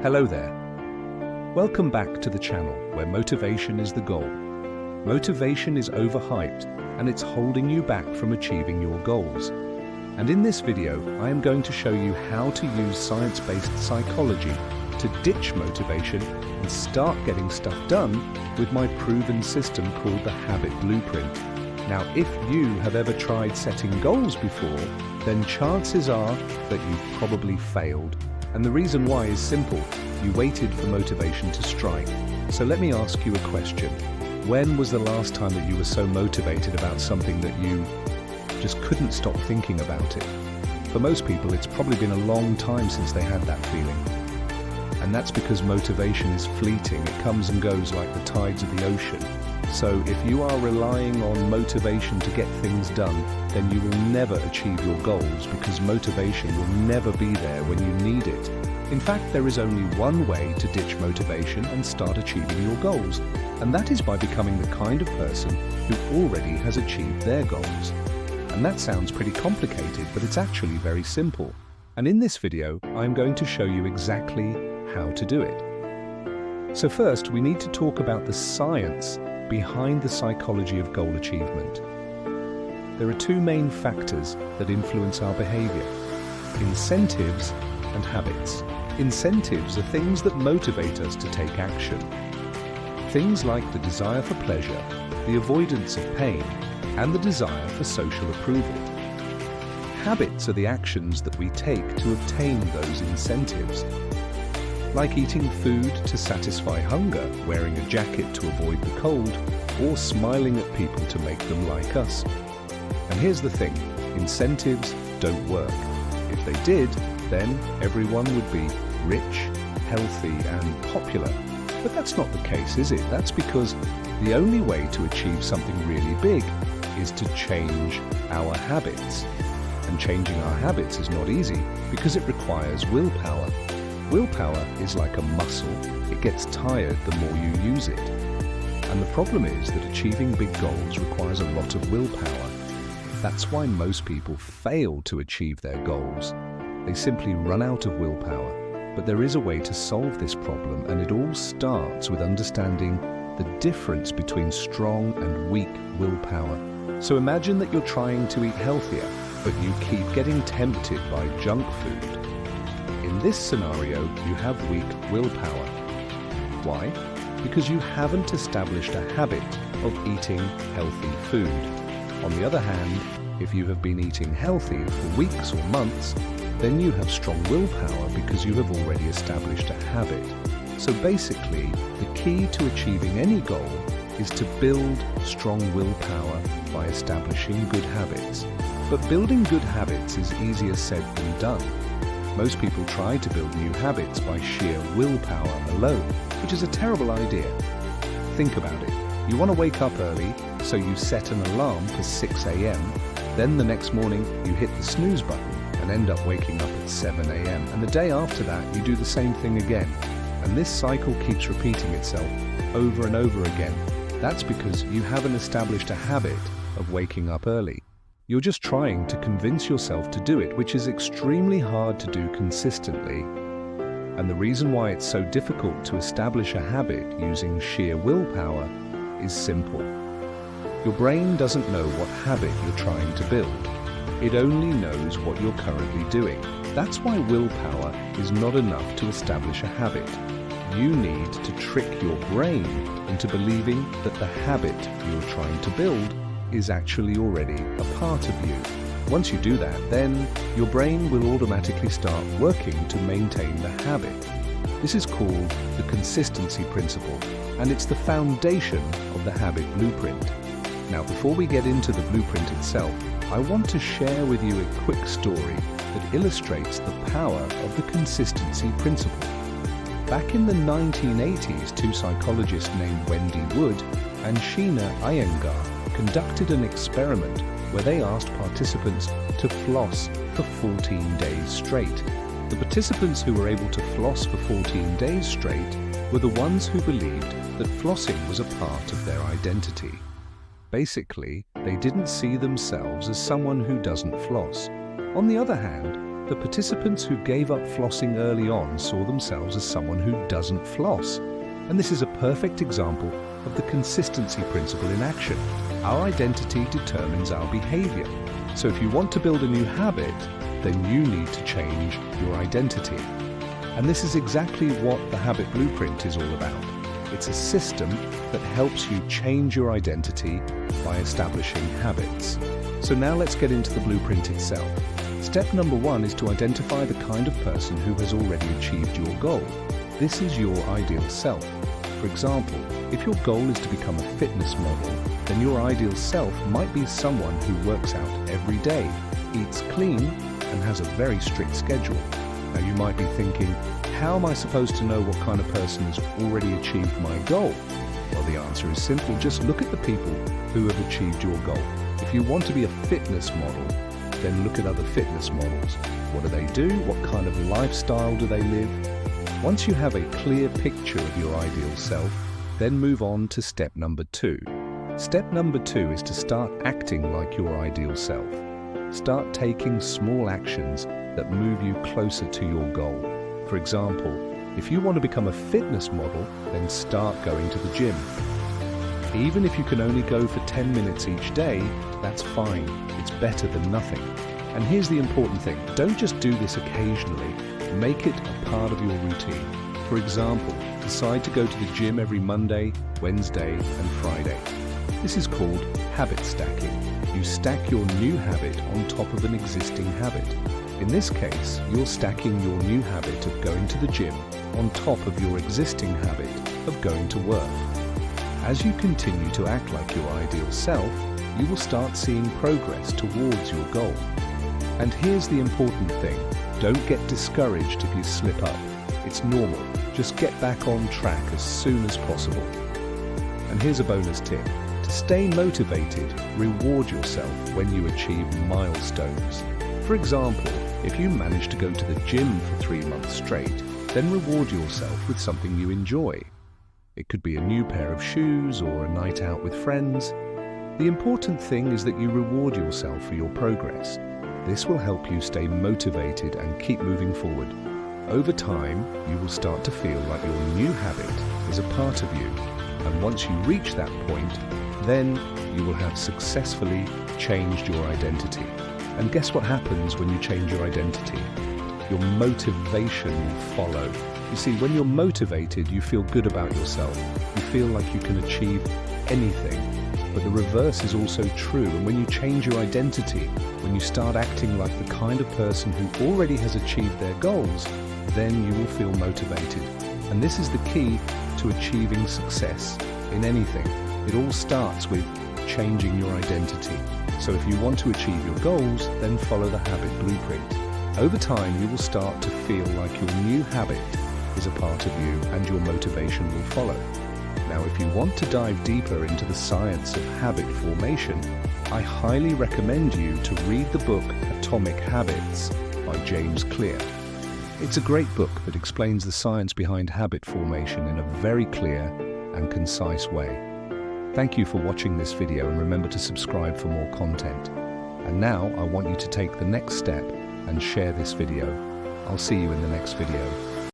Hello there. Welcome back to the channel where motivation is the goal. Motivation is overhyped and it's holding you back from achieving your goals. And in this video, I am going to show you how to use science-based psychology to ditch motivation and start getting stuff done with my proven system called the Habit Blueprint. Now, if you have ever tried setting goals before, then chances are that you've probably failed. And the reason why is simple. You waited for motivation to strike. So let me ask you a question. When was the last time that you were so motivated about something that you just couldn't stop thinking about it? For most people, it's probably been a long time since they had that feeling. And that's because motivation is fleeting. It comes and goes like the tides of the ocean. So if you are relying on motivation to get things done, then you will never achieve your goals because motivation will never be there when you need it. In fact, there is only one way to ditch motivation and start achieving your goals, and that is by becoming the kind of person who already has achieved their goals. And that sounds pretty complicated, but it's actually very simple. And in this video, I'm going to show you exactly how to do it. So first, we need to talk about the science behind the psychology of goal achievement. There are two main factors that influence our behavior: incentives and habits. Incentives are things that motivate us to take action. Things like the desire for pleasure, the avoidance of pain, and the desire for social approval. Habits are the actions that we take to obtain those incentives, like eating food to satisfy hunger, wearing a jacket to avoid the cold, or smiling at people to make them like us. And here's the thing, incentives don't work. If they did, then everyone would be rich, healthy, and popular. But that's not the case, is it? That's because the only way to achieve something really big is to change our habits. And changing our habits is not easy because it requires willpower. Willpower is like a muscle. It gets tired the more you use it. And the problem is that achieving big goals requires a lot of willpower. That's why most people fail to achieve their goals. They simply run out of willpower. But there is a way to solve this problem, and it all starts with understanding the difference between strong and weak willpower. So imagine that you're trying to eat healthier, but you keep getting tempted by junk food. In this scenario, you have weak willpower. Why? Because you haven't established a habit of eating healthy food. On the other hand, if you have been eating healthy for weeks or months, then you have strong willpower because you have already established a habit. So basically, the key to achieving any goal is to build strong willpower by establishing good habits. But building good habits is easier said than done. Most people try to build new habits by sheer willpower alone, which is a terrible idea. Think about it. You want to wake up early, so you set an alarm for 6 a.m. Then the next morning, you hit the snooze button and end up waking up at 7 a.m. And the day after that, you do the same thing again. And this cycle keeps repeating itself over and over again. That's because you haven't established a habit of waking up early. You're just trying to convince yourself to do it, which is extremely hard to do consistently. And the reason why it's so difficult to establish a habit using sheer willpower is simple. Your brain doesn't know what habit you're trying to build. It only knows what you're currently doing. That's why willpower is not enough to establish a habit. You need to trick your brain into believing that the habit you're trying to build is actually already a part of you. Once you do that, then your brain will automatically start working to maintain the habit. This is called the consistency principle, and it's the foundation of the Habit Blueprint. Now, before we get into the blueprint itself, I want to share with you a quick story that illustrates the power of the consistency principle. Back in the 1980s, two psychologists named Wendy Wood and Sheena Iyengar conducted an experiment where they asked participants to floss for 14 days straight. The participants who were able to floss for 14 days straight were the ones who believed that flossing was a part of their identity. Basically, they didn't see themselves as someone who doesn't floss. On the other hand, the participants who gave up flossing early on saw themselves as someone who doesn't floss. And this is a perfect example of the consistency principle in action. Our identity determines our behavior. So if you want to build a new habit, then you need to change your identity. And this is exactly what the Habit Blueprint is all about. It's a system that helps you change your identity by establishing habits. So now let's get into the blueprint itself. Step number 1 is to identify the kind of person who has already achieved your goal. This is your ideal self. For example, if your goal is to become a fitness model, then your ideal self might be someone who works out every day, eats clean, and has a very strict schedule. Now you might be thinking, how am I supposed to know what kind of person has already achieved my goal? Well, the answer is simple. Just look at the people who have achieved your goal. If you want to be a fitness model, then look at other fitness models. What do they do? What kind of lifestyle do they live? Once you have a clear picture of your ideal self, then move on to step number 2. Step number 2 is to start acting like your ideal self. Start taking small actions that move you closer to your goal. For example, if you want to become a fitness model, then start going to the gym. Even if you can only go for 10 minutes each day, that's fine. It's better than nothing. And here's the important thing. Don't just do this occasionally. Make it a part of your routine. For example, decide to go to the gym every Monday, Wednesday, and Friday. This is called habit stacking. You stack your new habit on top of an existing habit. In this case, you're stacking your new habit of going to the gym on top of your existing habit of going to work. As you continue to act like your ideal self, you will start seeing progress towards your goal. And here's the important thing. Don't get discouraged if you slip up. It's normal. Just get back on track as soon as possible. And here's a bonus tip. To stay motivated, reward yourself when you achieve milestones. For example, if you manage to go to the gym for 3 months straight, then reward yourself with something you enjoy. It could be a new pair of shoes or a night out with friends. The important thing is that you reward yourself for your progress. This will help you stay motivated and keep moving forward. Over time, you will start to feel like your new habit is a part of you. And once you reach that point, then you will have successfully changed your identity. And guess what happens when you change your identity? Your motivation will follow. You see, when you're motivated, you feel good about yourself. You feel like you can achieve anything. But the reverse is also true. And when you change your identity, when you start acting like the kind of person who already has achieved their goals, then you will feel motivated. And this is the key to achieving success in anything. It all starts with changing your identity. So if you want to achieve your goals, then follow the Habit Blueprint. Over time, you will start to feel like your new habit is a part of you and your motivation will follow. Now, if you want to dive deeper into the science of habit formation, I highly recommend you to read the book Atomic Habits by James Clear. It's a great book that explains the science behind habit formation in a very clear and concise way. Thank you for watching this video and remember to subscribe for more content. And now I want you to take the next step and share this video. I'll see you in the next video.